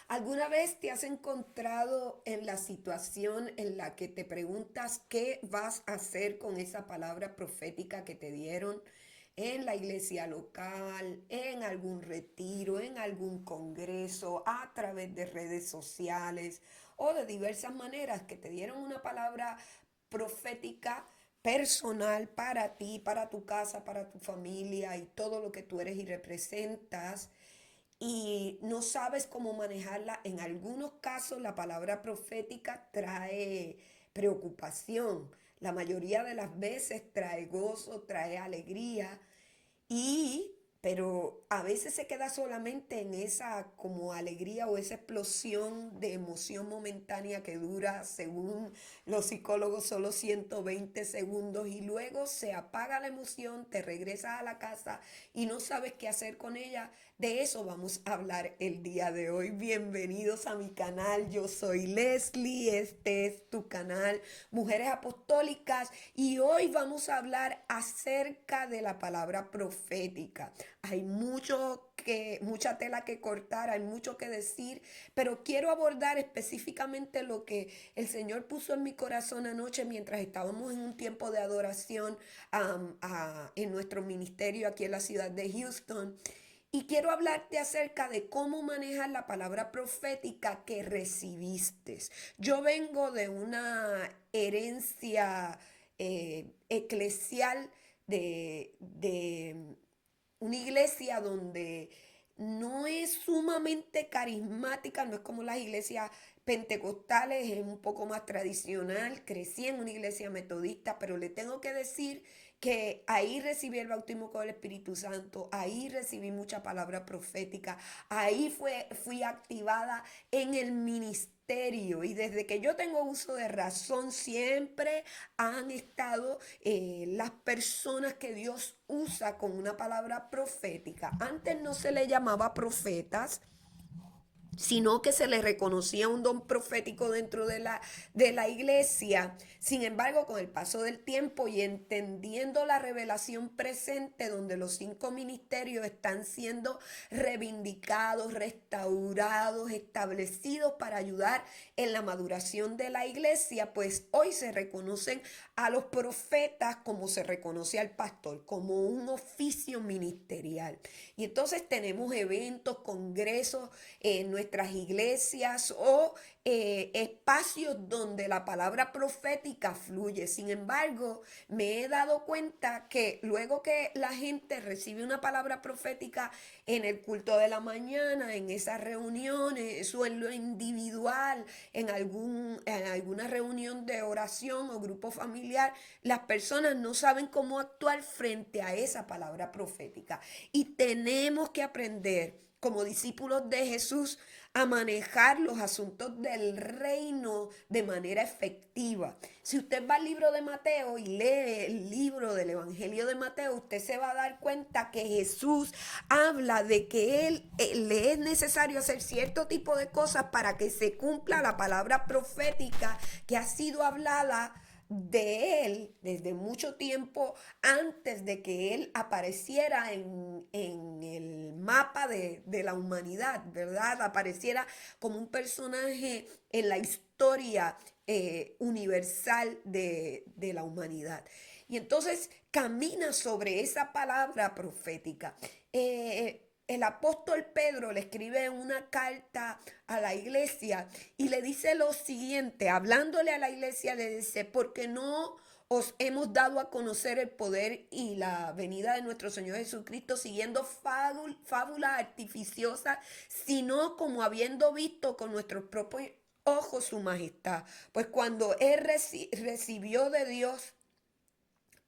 ¿Alguna vez te has encontrado en la situación en la que te preguntas qué vas a hacer con esa palabra profética que te dieron en la iglesia local, en algún retiro, en algún congreso, a través de redes sociales o de diversas maneras que te dieron una palabra profética personal para ti, para tu casa, para tu familia y todo lo que tú eres y representas? Y no sabes cómo manejarla? En algunos casos la palabra profética trae preocupación. La mayoría de las veces trae gozo, trae alegría, pero a veces se queda solamente en esa como alegría o esa explosión de emoción momentánea que dura, según los psicólogos, solo 120 segundos y luego se apaga la emoción, te regresas a la casa y no sabes qué hacer con ella. De eso vamos a hablar el día de hoy. Bienvenidos a mi canal. Yo soy Leslie. Este es tu canal Mujeres Apostólicas y hoy vamos a hablar acerca de la palabra profética. Hay mucha tela que cortar, hay mucho que decir, pero quiero abordar específicamente lo que el Señor puso en mi corazón anoche mientras estábamos en un tiempo de adoración en nuestro ministerio aquí en la ciudad de Houston. Y quiero hablarte acerca de cómo manejar la palabra profética que recibiste. Yo vengo de una herencia eclesial de una iglesia donde no es sumamente carismática, no es como las iglesias pentecostales, es un poco más tradicional. Crecí en una iglesia metodista, pero le tengo que decir que ahí recibí el bautismo con el Espíritu Santo, ahí recibí mucha palabra profética, fui activada en el ministerio y desde que yo tengo uso de razón siempre han estado las personas que Dios usa con una palabra profética. Antes no se le llamaba profetas, sino que se le reconocía un don profético dentro de la iglesia. Sin embargo, con el paso del tiempo y entendiendo la revelación presente, donde los 5 ministerios están siendo reivindicados, restaurados, establecidos para ayudar en la maduración de la iglesia, pues hoy se reconocen a los profetas como se reconoce al pastor, como un oficio ministerial. Y entonces tenemos eventos, congresos en nuestras iglesias o espacios donde la palabra profética fluye. Sin embargo, me he dado cuenta que luego que la gente recibe una palabra profética en el culto de la mañana, en esas reuniones o en lo individual, en alguna reunión de oración o grupo familiar, las personas no saben cómo actuar frente a esa palabra profética. Y tenemos que aprender como discípulos de Jesús a manejar los asuntos del reino de manera efectiva. Si usted va al libro de Mateo y lee el libro del Evangelio de Mateo, usted se va a dar cuenta que Jesús habla de que le es necesario hacer cierto tipo de cosas para que se cumpla la palabra profética que ha sido hablada de él desde mucho tiempo antes de que él apareciera en el mapa de la humanidad, ¿verdad? Apareciera como un personaje en la historia universal de la humanidad. Y entonces camina sobre esa palabra profética. El apóstol Pedro le escribe una carta a la iglesia y le dice lo siguiente, hablándole a la iglesia, le dice, porque no os hemos dado a conocer el poder y la venida de nuestro Señor Jesucristo siguiendo fábulas artificiosas, sino como habiendo visto con nuestros propios ojos su majestad. Pues cuando él recibió de Dios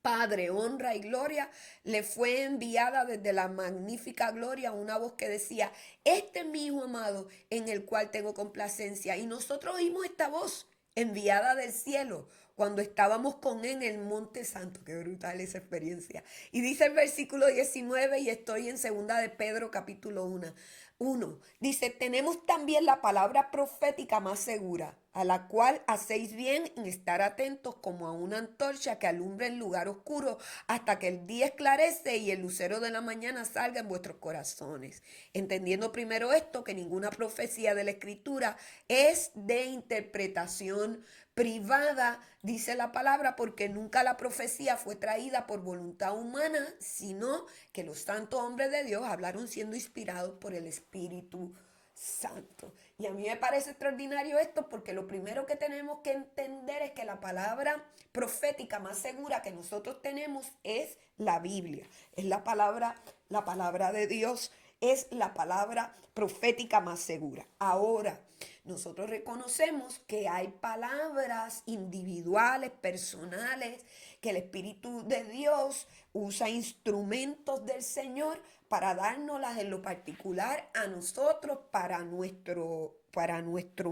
Padre, honra y gloria, le fue enviada desde la magnífica gloria una voz que decía, este es mi Hijo amado en el cual tengo complacencia. Y nosotros oímos esta voz enviada del cielo cuando estábamos con él en el Monte Santo. Qué brutal esa experiencia. Y dice el versículo 19 y estoy en segunda de Pedro capítulo 1. Uno, dice, tenemos también la palabra profética más segura, a la cual hacéis bien en estar atentos como a una antorcha que alumbra en lugar oscuro hasta que el día esclarece y el lucero de la mañana salga en vuestros corazones. Entendiendo primero esto, que ninguna profecía de la Escritura es de interpretación privada, dice la palabra, porque nunca la profecía fue traída por voluntad humana, sino que los santos hombres de Dios hablaron siendo inspirados por el Espíritu Santo. Y a mí me parece extraordinario esto porque lo primero que tenemos que entender es que la palabra profética más segura que nosotros tenemos es la Biblia, es la palabra de Dios, es la palabra profética más segura. Ahora, nosotros reconocemos que hay palabras individuales, personales, que el Espíritu de Dios usa instrumentos del Señor para dárnoslas en lo particular a nosotros para nuestro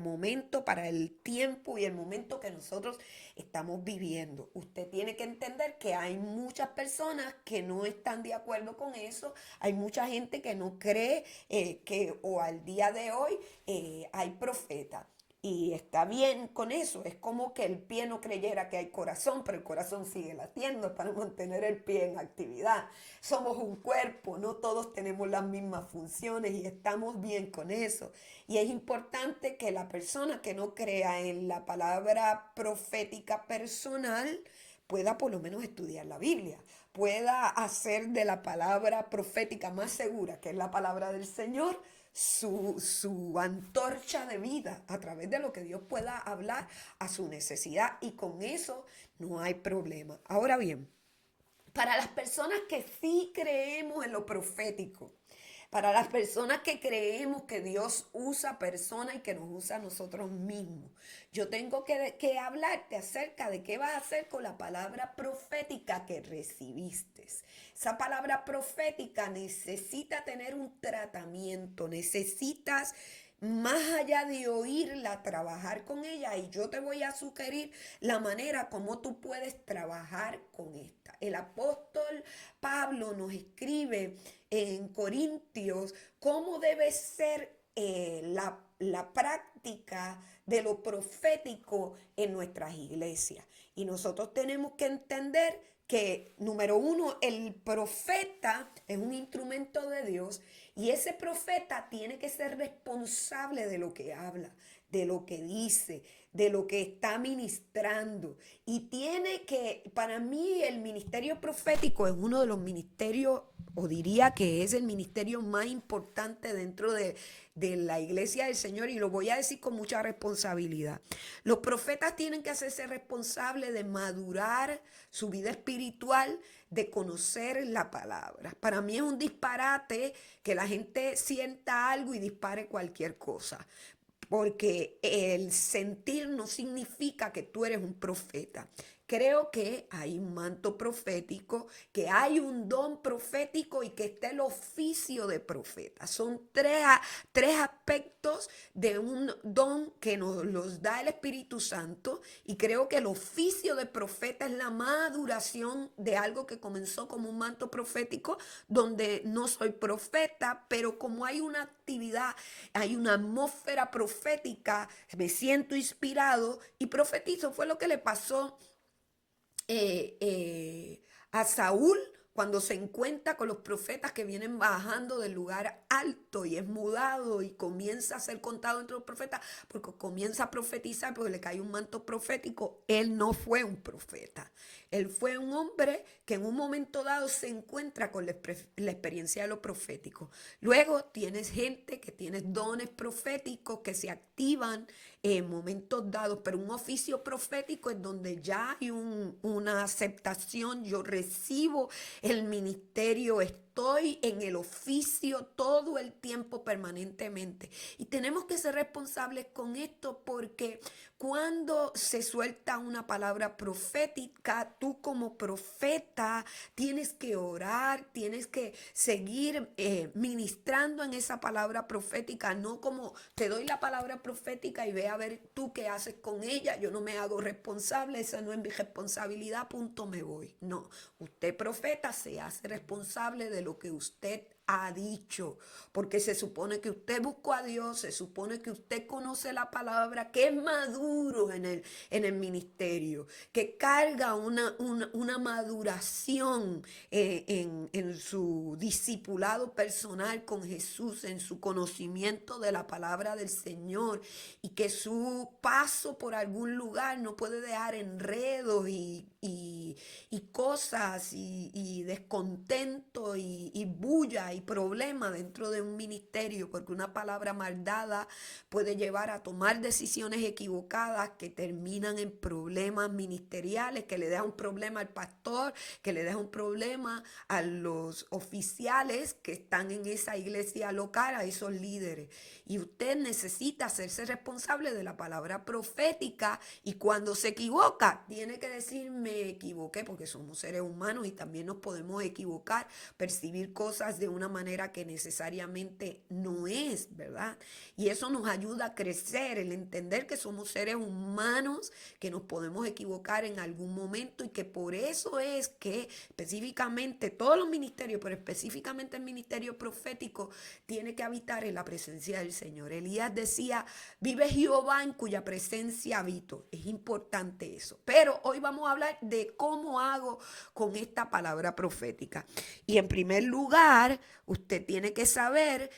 momento, para el tiempo y el momento que nosotros estamos viviendo. Usted tiene que entender que hay muchas personas que no están de acuerdo con eso, hay mucha gente que no cree que o al día de hoy hay profetas. Y está bien con eso. Es como que el pie no creyera que hay corazón, pero el corazón sigue latiendo para mantener el pie en actividad. Somos un cuerpo, no todos tenemos las mismas funciones y estamos bien con eso. Y es importante que la persona que no crea en la palabra profética personal pueda por lo menos estudiar la Biblia, pueda hacer de la palabra profética más segura, que es la palabra del Señor, su antorcha de vida a través de lo que Dios pueda hablar a su necesidad y con eso no hay problema. Ahora bien, para las personas que sí creemos en lo profético, para las personas que creemos que Dios usa personas y que nos usa a nosotros mismos, yo tengo que hablarte acerca de qué vas a hacer con la palabra profética que recibiste. Esa palabra profética necesita tener un tratamiento, necesitas más allá de oírla, trabajar con ella. Y yo te voy a sugerir la manera como tú puedes trabajar con esta. El apóstol Pablo nos escribe en Corintios cómo debe ser la práctica de lo profético en nuestras iglesias. Y nosotros tenemos que entender que, número uno, el profeta es un instrumento de Dios y ese profeta tiene que ser responsable de lo que habla, de lo que dice, de lo que está ministrando. Y tiene que, para mí, el ministerio profético es uno de los ministerios, o diría que es el ministerio más importante dentro de la iglesia del Señor, y lo voy a decir con mucha responsabilidad. Los profetas tienen que hacerse responsables de madurar su vida espiritual, de conocer la palabra. Para mí es un disparate que la gente sienta algo y dispare cualquier cosa, porque el sentir no significa que tú eres un profeta. Creo que hay un manto profético, que hay un don profético y que está el oficio de profeta. Son tres aspectos de un don que nos los da el Espíritu Santo, y creo que el oficio de profeta es la maduración de algo que comenzó como un manto profético, donde no soy profeta, pero como hay una actividad, hay una atmósfera profética, me siento inspirado y profetizo. Fue lo que le pasó a Saúl cuando se encuentra con los profetas que vienen bajando del lugar alto y es mudado y comienza a ser contado entre los profetas porque comienza a profetizar porque le cae un manto profético. Él no fue un profeta, él fue un hombre que en un momento dado se encuentra con la experiencia de lo profético. Luego tienes gente que tiene dones proféticos que se activan en momentos dados, pero un oficio profético es donde ya hay una aceptación, yo recibo el ministerio, estoy en el oficio todo el tiempo permanentemente. Y tenemos que ser responsables con esto porque cuando se suelta una palabra profética, tú como profeta tienes que orar, tienes que seguir ministrando en esa palabra profética, no como te doy la palabra profética y ve a ver tú qué haces con ella, yo no me hago responsable, esa no es mi responsabilidad, punto, me voy. No, usted profeta se hace responsable de lo que usted ha dicho, porque se supone que usted buscó a Dios, se supone que usted conoce la palabra, que es maduro en el ministerio, que carga una maduración en su discipulado personal con Jesús, en su conocimiento de la palabra del Señor, y que su paso por algún lugar no puede dejar enredos y cosas y descontento y bulla y problema dentro de un ministerio, porque una palabra mal dada puede llevar a tomar decisiones equivocadas que terminan en problemas ministeriales, que le deja un problema al pastor, que le deja un problema a los oficiales que están en esa iglesia local, a esos líderes. Y usted necesita hacerse responsable de la palabra profética, y cuando se equivoca, tiene que decir me equivoqué, porque somos seres humanos y también nos podemos equivocar, percibir cosas de una manera que necesariamente no es, ¿verdad? Y eso nos ayuda a crecer, el entender que somos seres humanos, que nos podemos equivocar en algún momento, y que por eso es que específicamente todos los ministerios, pero específicamente el ministerio profético, tiene que habitar en la presencia del Señor. Elías decía, vive Jehová en cuya presencia habito. Es importante eso. Pero hoy vamos a hablar de cómo hago con esta palabra profética. Y en primer lugar, usted tiene que saber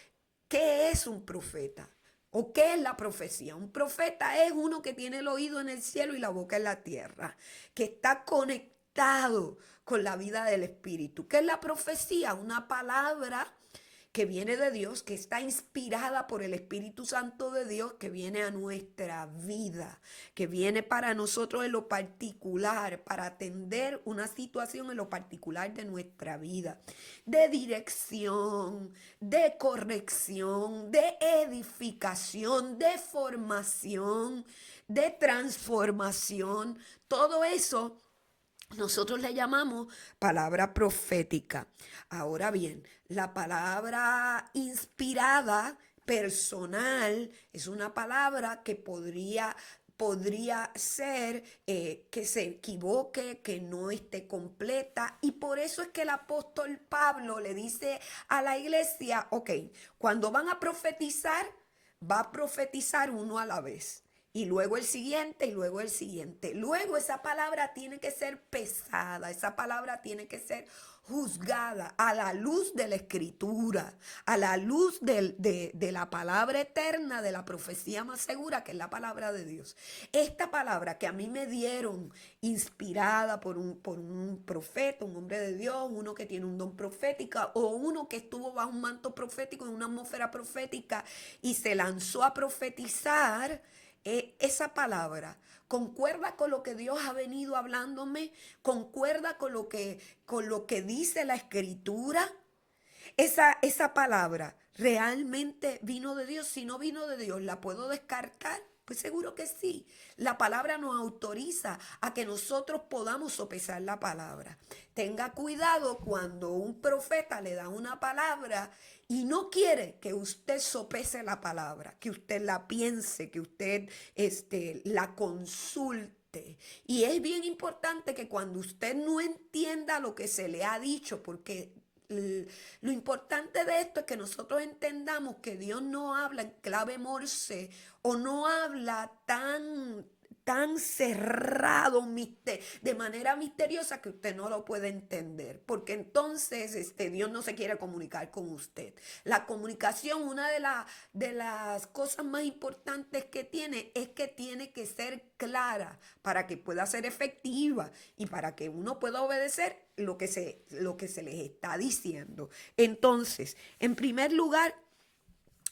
qué es un profeta. ¿O qué es la profecía? Un profeta es uno que tiene el oído en el cielo y la boca en la tierra, que está conectado con la vida del Espíritu. ¿Qué es la profecía? Una palabra que viene de Dios, que está inspirada por el Espíritu Santo de Dios, que viene a nuestra vida, que viene para nosotros en lo particular, para atender una situación en lo particular de nuestra vida, de dirección, de corrección, de edificación, de formación, de transformación. Todo eso nosotros le llamamos palabra profética. Ahora bien, la palabra inspirada, personal, es una palabra que podría ser que se equivoque, que no esté completa. Y por eso es que el apóstol Pablo le dice a la iglesia, ok, cuando van a profetizar, va a profetizar uno a la vez. Y luego el siguiente, y luego el siguiente. Luego esa palabra tiene que ser pesada, esa palabra tiene que ser juzgada a la luz de la escritura, a la luz de la palabra eterna, de la profecía más segura, que es la palabra de Dios. Esta palabra que a mí me dieron, inspirada por un profeta, un hombre de Dios, uno que tiene un don profético, o uno que estuvo bajo un manto profético, en una atmósfera profética, y se lanzó a profetizar. Esa palabra concuerda con lo que Dios ha venido hablándome, concuerda con lo que dice la escritura. Esa palabra realmente vino de Dios. Si no vino de Dios, ¿la puedo descartar? Pues seguro que sí. La palabra nos autoriza a que nosotros podamos sopesar la palabra. Tenga cuidado cuando un profeta le da una palabra y no quiere que usted sopese la palabra, que usted la piense, que usted la consulte. Y es bien importante que cuando usted no entienda lo que se le ha dicho, porque lo importante de esto es que nosotros entendamos que Dios no habla en clave morse, o no habla tan cerrado, de manera misteriosa, que usted no lo puede entender, porque entonces Dios no se quiere comunicar con usted. La comunicación, una de las cosas más importantes que tiene, es que tiene que ser clara para que pueda ser efectiva y para que uno pueda obedecer lo que se les está diciendo. Entonces, en primer lugar,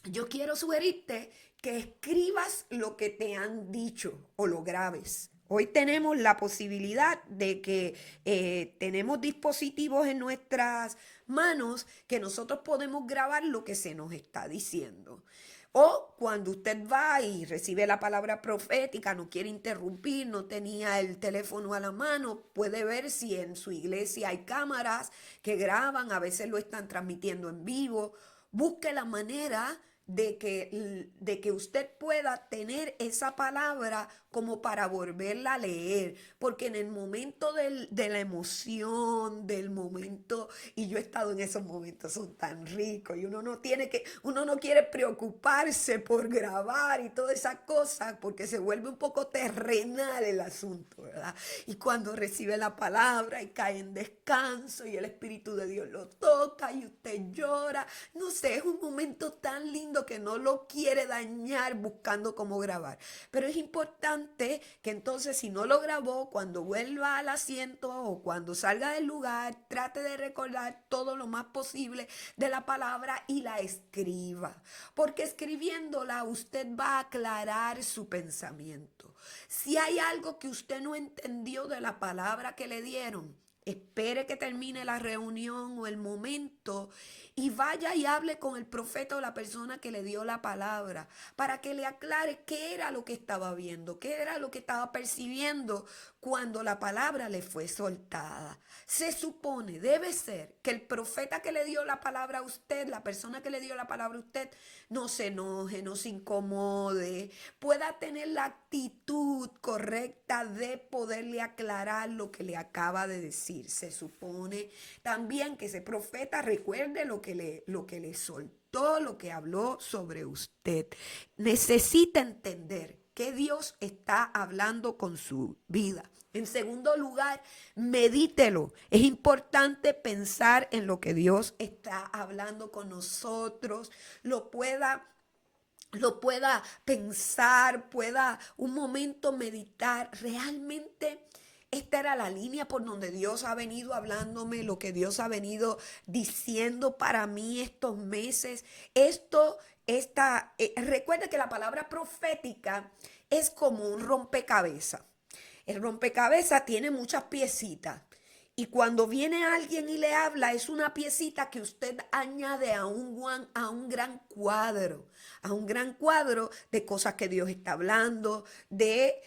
yo quiero sugerirte que escribas lo que te han dicho o lo grabes. Hoy tenemos la posibilidad de que tenemos dispositivos en nuestras manos que nosotros podemos grabar lo que se nos está diciendo. O cuando usted va y recibe la palabra profética, no quiere interrumpir, no tenía el teléfono a la mano, puede ver si en su iglesia hay cámaras que graban, a veces lo están transmitiendo en vivo. Busque la manera de que usted pueda tener esa palabra como para volverla a leer, porque en el momento de la emoción, del momento, y yo he estado en esos momentos, son tan ricos, y uno no quiere preocuparse por grabar y todas esas cosas, porque se vuelve un poco terrenal el asunto, ¿verdad? Y cuando recibe la palabra y cae en descanso y el Espíritu de Dios lo toca y usted llora, no sé, es un momento tan lindo que no lo quiere dañar buscando cómo grabar. Pero es importante que entonces si no lo grabó, cuando vuelva al asiento o cuando salga del lugar, trate de recordar todo lo más posible de la palabra y la escriba. Porque escribiéndola usted va a aclarar su pensamiento. Si hay algo que usted no entendió de la palabra que le dieron, espere que termine la reunión o el momento y vaya y hable con el profeta o la persona que le dio la palabra para que le aclare qué era lo que estaba viendo, qué era lo que estaba percibiendo cuando la palabra le fue soltada. Se supone, debe ser, que el profeta que le dio la palabra a usted, la persona que le dio la palabra a usted, no se enoje, no se incomode, pueda tener la actitud correcta de poderle aclarar lo que le acaba de decir. Se supone también que ese profeta recuerde lo que le soltó, lo que habló sobre usted. Necesita entender que Dios está hablando con su vida. En segundo lugar, medítelo. Es importante pensar en lo que Dios está hablando con nosotros, lo pueda pensar, pueda un momento meditar. Realmente esta era la línea por donde Dios ha venido hablándome, lo que Dios ha venido diciendo para mí estos meses. Recuerda que la palabra profética es como un rompecabezas. El rompecabezas tiene muchas piecitas. Y cuando viene alguien y le habla, es una piecita que usted añade a un gran cuadro de cosas que Dios está hablando, de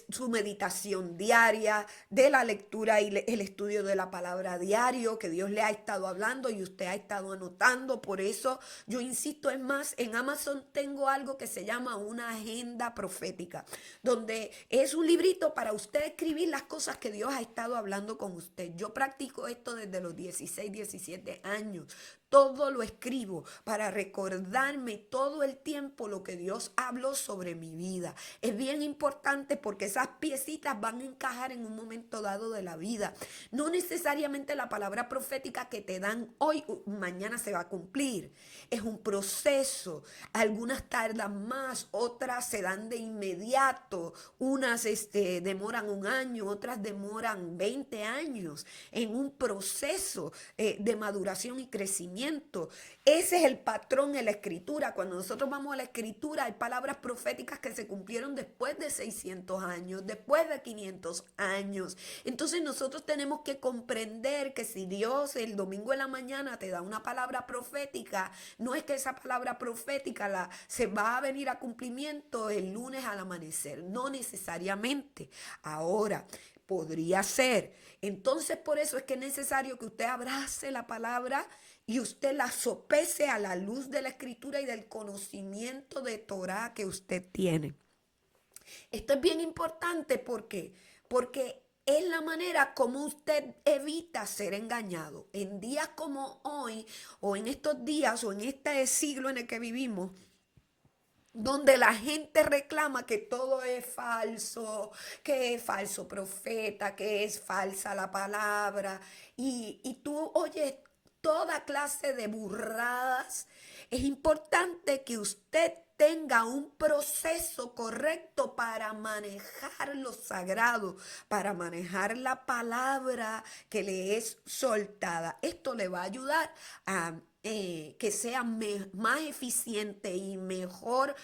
su meditación diaria, de la lectura y el estudio de la palabra diario que Dios le ha estado hablando y usted ha estado anotando. Por eso yo insisto, es más, en Amazon tengo algo que se llama una agenda profética, donde es un librito para usted escribir las cosas que Dios ha estado hablando con usted. Yo practico esto desde los 16, 17 años. Todo lo escribo para recordarme todo el tiempo lo que Dios habló sobre mi vida. Es bien importante porque esas piecitas van a encajar en un momento dado de la vida. No necesariamente la palabra profética que te dan hoy, mañana se va a cumplir. Es un proceso. Algunas tardan más, otras se dan de inmediato. Unas demoran un año, otras demoran 20 años en un proceso de maduración y crecimiento. Ese es el patrón en la escritura. Cuando nosotros vamos a la escritura, hay palabras proféticas que se cumplieron después de 600 años, después de 500 años. Entonces nosotros tenemos que comprender que si Dios el domingo en la mañana te da una palabra profética, no es que esa palabra profética se va a venir a cumplimiento el lunes al amanecer. No necesariamente. Ahora, podría ser. Entonces, por eso es que es necesario que usted abrace la palabra y usted la sopese a la luz de la escritura y del conocimiento de Torah que usted tiene. Esto es bien importante porque es la manera como usted evita ser engañado. En días como hoy, o en estos días, o en este siglo en el que vivimos, donde la gente reclama que todo es falso, que es falso profeta, que es falsa la palabra, y tú oyes toda clase de burradas. Es importante que usted tenga un proceso correcto para manejar lo sagrado, para manejar la palabra que le es soltada. Esto le va a ayudar a que sea más eficiente y mejor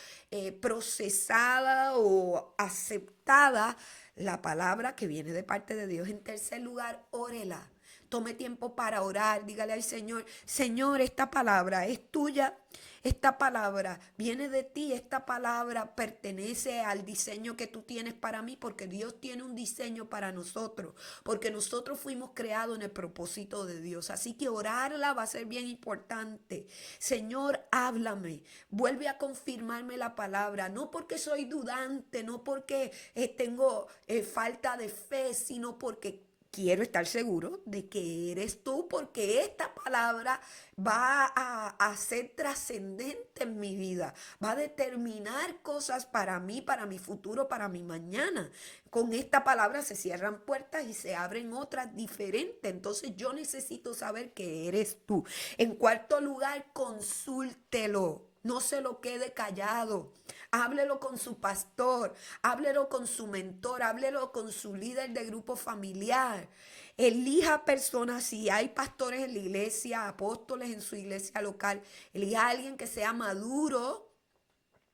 procesada o aceptada la palabra que viene de parte de Dios. En tercer lugar, órela. Tome tiempo para orar. Dígale al Señor, Señor, esta palabra es tuya. Esta palabra viene de ti. Esta palabra pertenece al diseño que tú tienes para mí, porque Dios tiene un diseño para nosotros, porque nosotros fuimos creados en el propósito de Dios. Así que orarla va a ser bien importante. Señor, háblame. Vuelve a confirmarme la palabra. No porque soy dudante, no porque tengo falta de fe, sino porque quiero estar seguro de que eres tú, porque esta palabra va a ser trascendente en mi vida, va a determinar cosas para mí, para mi futuro, para mi mañana. Con esta palabra se cierran puertas y se abren otras diferentes. Entonces yo necesito saber que eres tú. En cuarto lugar, consúltelo. No se lo quede callado. Háblelo con su pastor, háblelo con su mentor, háblelo con su líder de grupo familiar. Elija personas, si hay pastores en la iglesia, apóstoles en su iglesia local, elija a alguien que sea maduro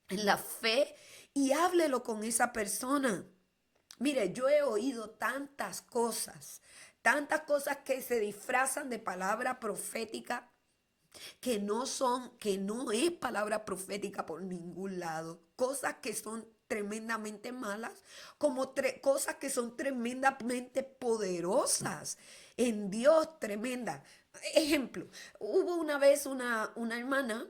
en la fe y háblelo con esa persona. Mire, yo he oído tantas cosas que se disfrazan de palabra profética que no es palabra profética por ningún lado. Cosas que son tremendamente malas, como cosas que son tremendamente poderosas en Dios, tremenda. Ejemplo, hubo una vez una hermana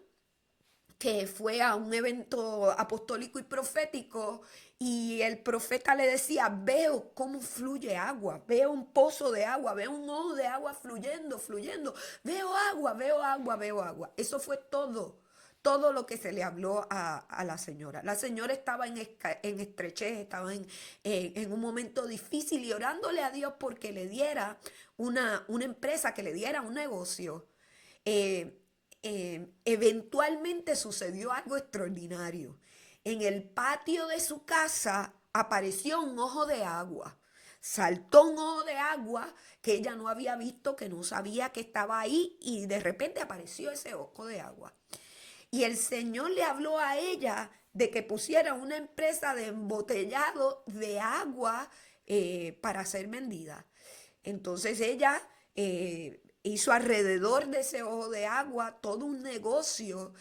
que fue a un evento apostólico y profético y el profeta le decía, veo cómo fluye agua, veo un pozo de agua, veo un ojo de agua fluyendo, fluyendo, veo agua, veo agua, veo agua. Eso fue todo lo que se le habló a la señora. La señora estaba en estrechez, estaba en un momento difícil y orándole a Dios porque le diera una empresa, que le diera un negocio. Eh, Eventualmente sucedió algo extraordinario. En el patio de su casa apareció un ojo de agua. Saltó un ojo de agua que ella no había visto, que no sabía que estaba ahí, y de repente apareció ese ojo de agua. Y el Señor le habló a ella de que pusiera una empresa de embotellado de agua para ser vendida. Entonces ella hizo alrededor de ese ojo de agua todo un negocio,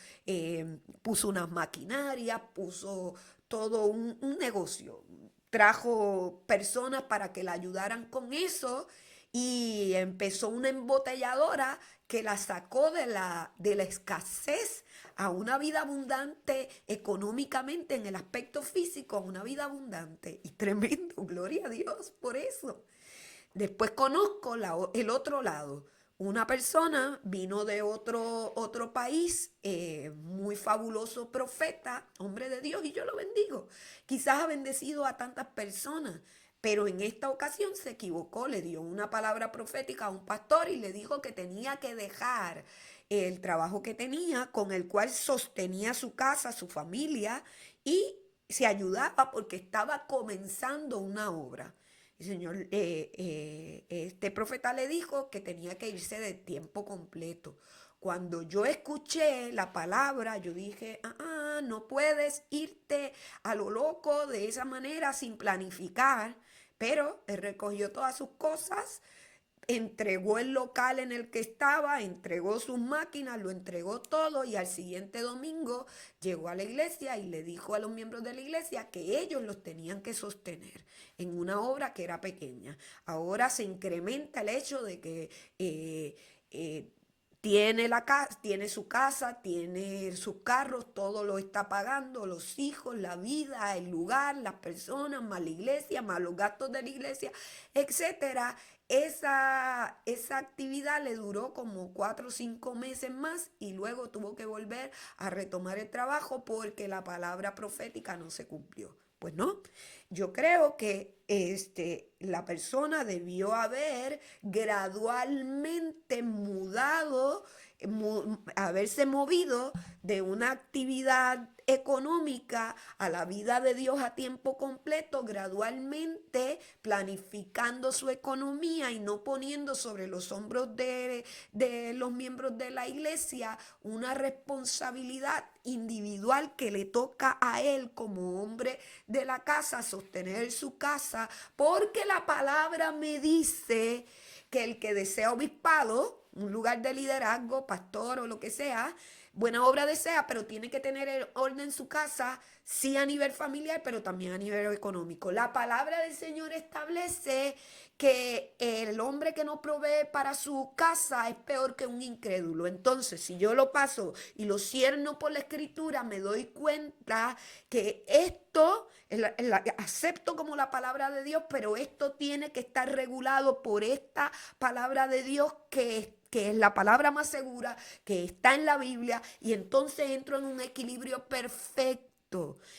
puso unas maquinarias, puso todo un negocio, trajo personas para que la ayudaran con eso y empezó una embotelladora que la sacó de la escasez a una vida abundante económicamente en el aspecto físico, a una vida abundante. Y tremendo, gloria a Dios por eso. Después conozco el otro lado. Una persona vino de otro país, muy fabuloso profeta, hombre de Dios, y yo lo bendigo. Quizás ha bendecido a tantas personas, pero en esta ocasión se equivocó, le dio una palabra profética a un pastor y le dijo que tenía que dejar el trabajo que tenía, con el cual sostenía su casa, su familia, y se ayudaba porque estaba comenzando una obra. El Señor, este profeta le dijo que tenía que irse de tiempo completo. Cuando yo escuché la palabra, yo dije, no puedes irte a lo loco de esa manera sin planificar. Pero él recogió todas sus cosas, entregó el local en el que estaba, entregó sus máquinas, lo entregó todo y al siguiente domingo llegó a la iglesia y le dijo a los miembros de la iglesia que ellos los tenían que sostener en una obra que era pequeña. Ahora se incrementa el hecho de que eh, tiene su casa, tiene sus carros, todo lo está pagando, los hijos, la vida, el lugar, las personas, más la iglesia, más los gastos de la iglesia, etcétera. Esa actividad le duró como 4 o 5 meses más y luego tuvo que volver a retomar el trabajo porque la palabra profética no se cumplió. Pues no, yo creo que la persona debió haber gradualmente haberse movido de una actividad económica a la vida de Dios a tiempo completo, gradualmente planificando su economía y no poniendo sobre los hombros de los miembros de la iglesia una responsabilidad individual que le toca a él como hombre de la casa, sostener su casa, porque la palabra me dice que el que desea obispado, un lugar de liderazgo, pastor o lo que sea, buena obra desea, pero tiene que tener el orden en su casa, sí a nivel familiar, pero también a nivel económico. La palabra del Señor establece que el hombre que no provee para su casa es peor que un incrédulo. Entonces, si yo lo paso y lo cierno por la escritura, me doy cuenta que esto acepto como la palabra de Dios, pero esto tiene que estar regulado por esta palabra de Dios que es la palabra más segura, que está en la Biblia, y entonces entro en un equilibrio perfecto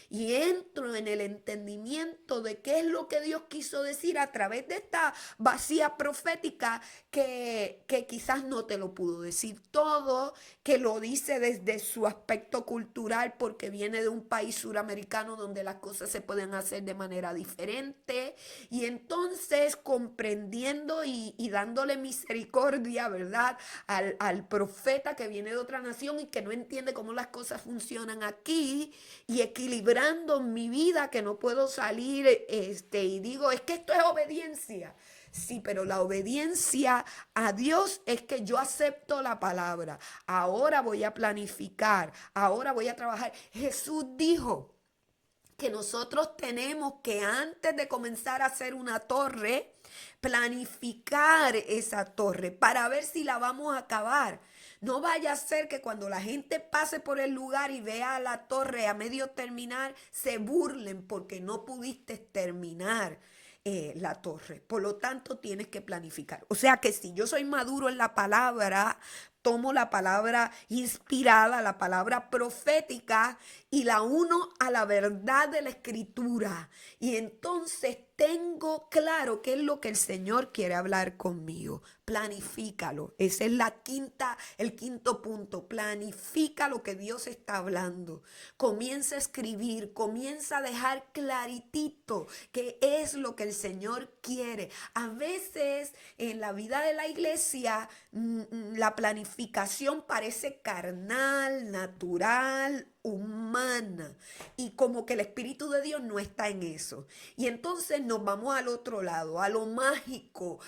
y entro en el entendimiento de qué es lo que Dios quiso decir a través de esta vacía profética que quizás no te lo pudo decir todo, que lo dice desde su aspecto cultural porque viene de un país suramericano donde las cosas se pueden hacer de manera diferente, y entonces comprendiendo y dándole misericordia, ¿verdad? Al profeta que viene de otra nación y que no entiende cómo las cosas funcionan aquí, y equilibrando mi vida que no puedo salir y digo, es que esto es obediencia. Sí, pero la obediencia a Dios es que yo acepto la palabra. Ahora voy a planificar, ahora voy a trabajar. Jesús dijo que nosotros tenemos que antes de comenzar a hacer una torre, planificar esa torre para ver si la vamos a acabar. No vaya a ser que cuando la gente pase por el lugar y vea la torre a medio terminar, se burlen porque no pudiste terminar la torre. Por lo tanto, tienes que planificar. O sea que si yo soy maduro en la palabra, tomo la palabra inspirada, la palabra profética, y la uno a la verdad de la escritura. Y entonces tengo claro qué es lo que el Señor quiere hablar conmigo. Planifícalo. Ese es el quinto punto. Planifica lo que Dios está hablando. Comienza a escribir, comienza a dejar claritito qué es lo que el Señor quiere. A veces en la vida de la iglesia la planificación parece carnal, natural, humana, y como que el Espíritu de Dios no está en eso. Y entonces nos vamos al otro lado, a lo mágico,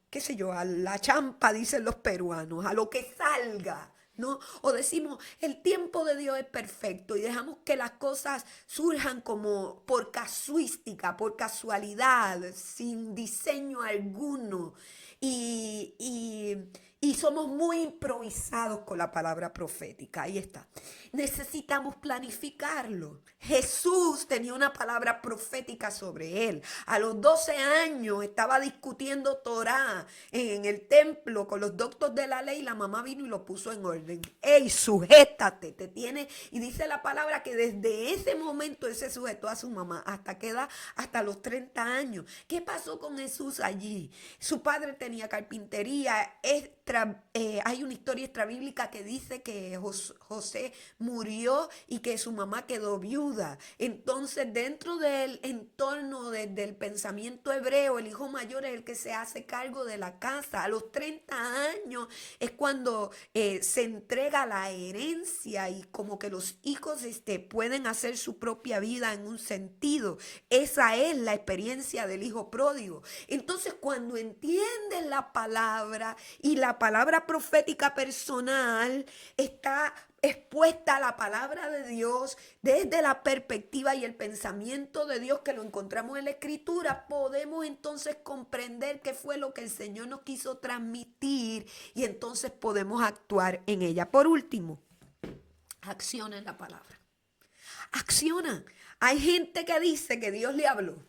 qué sé yo, a la champa, dicen los peruanos, a lo que salga. ¿No? O decimos, el tiempo de Dios es perfecto y dejamos que las cosas surjan como por casuística, por casualidad, sin diseño alguno. Y, y, y somos muy improvisados con la palabra profética. Ahí está. Necesitamos planificarlo. Jesús tenía una palabra profética sobre él. A los 12 años estaba discutiendo Torá en el templo con los doctos de la ley. La mamá vino y lo puso en orden. ¡Ey, sujétate! Te tiene. Y dice la palabra que desde ese momento él se sujetó a su mamá hasta que da hasta los 30 años. ¿Qué pasó con Jesús allí? Su padre tenía carpintería. Hay una historia extrabíblica que dice que José murió y que su mamá quedó viuda. Entonces, dentro del entorno del pensamiento hebreo, el hijo mayor es el que se hace cargo de la casa. A los 30 años es cuando se entrega la herencia y como que los hijos pueden hacer su propia vida en un sentido. Esa es la experiencia del hijo pródigo. Entonces, cuando entiendes la palabra y la palabra profética personal está expuesta a la palabra de Dios desde la perspectiva y el pensamiento de Dios que lo encontramos en la escritura, podemos entonces comprender qué fue lo que el Señor nos quiso transmitir y entonces podemos actuar en ella. Por último, acciona en la palabra. Acciona. Hay gente que dice que Dios le habló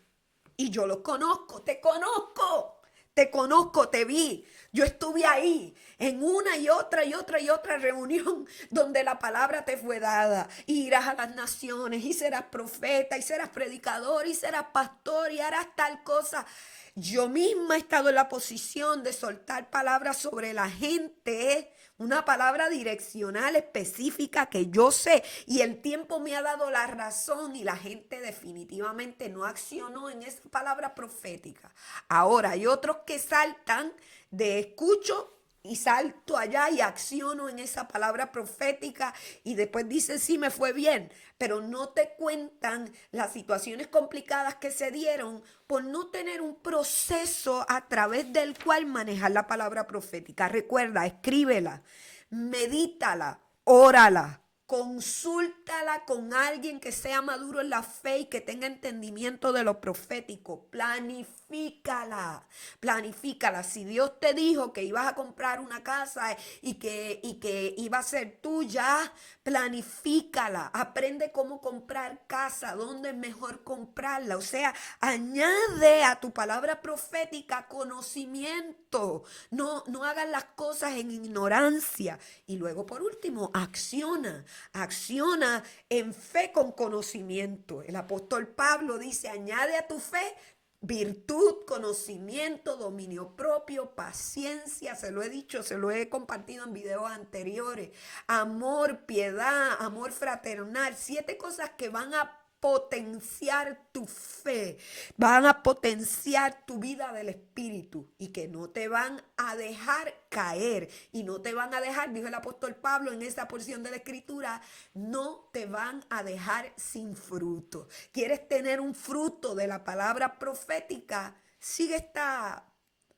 y yo los conozco, te conozco. Te conozco, te vi. Yo estuve ahí en una y otra y otra y otra reunión donde la palabra te fue dada. Y irás a las naciones y serás profeta y serás predicador y serás pastor y harás tal cosa. Yo misma he estado en la posición de soltar palabras sobre la gente, una palabra direccional específica que yo sé, y el tiempo me ha dado la razón y la gente definitivamente no accionó en esa palabra profética. Ahora hay otros que saltan de escucho y salto allá y acciono en esa palabra profética y después dice, sí, me fue bien, pero no te cuentan las situaciones complicadas que se dieron por no tener un proceso a través del cual manejar la palabra profética. Recuerda, escríbela, medítala, órala. Consúltala con alguien que sea maduro en la fe y que tenga entendimiento de lo profético. Planifícala, planifícala. Si Dios te dijo que ibas a comprar una casa y que iba a ser tuya, planifícala. Aprende cómo comprar casa, dónde es mejor comprarla. O sea, añade a tu palabra profética conocimiento. No hagas las cosas en ignorancia. Y luego, por último, acciona. Acciona en fe con conocimiento. El apóstol Pablo dice, añade a tu fe virtud, conocimiento, dominio propio, paciencia, se lo he dicho, se lo he compartido en videos anteriores, amor, piedad, amor fraternal, 7 cosas que van a potenciar tu fe, van a potenciar tu vida del espíritu y que no te van a dejar caer y no te van a dejar, dijo el apóstol Pablo en esa porción de la escritura, no te van a dejar sin fruto. ¿Quieres tener un fruto de la palabra profética? Sigue esta,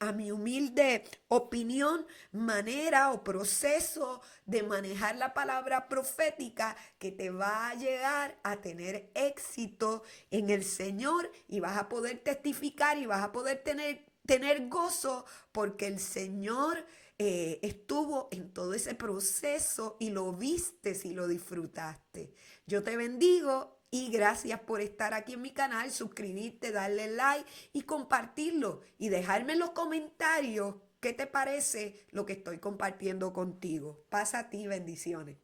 a mi humilde opinión, manera o proceso de manejar la palabra profética que te va a llegar a tener éxito en el Señor y vas a poder testificar y vas a poder tener gozo porque el Señor estuvo en todo ese proceso y lo viste y lo disfrutaste. Yo te bendigo y gracias por estar aquí en mi canal, suscribirte, darle like y compartirlo y dejarme en los comentarios qué te parece lo que estoy compartiendo contigo. Pasa a ti, bendiciones.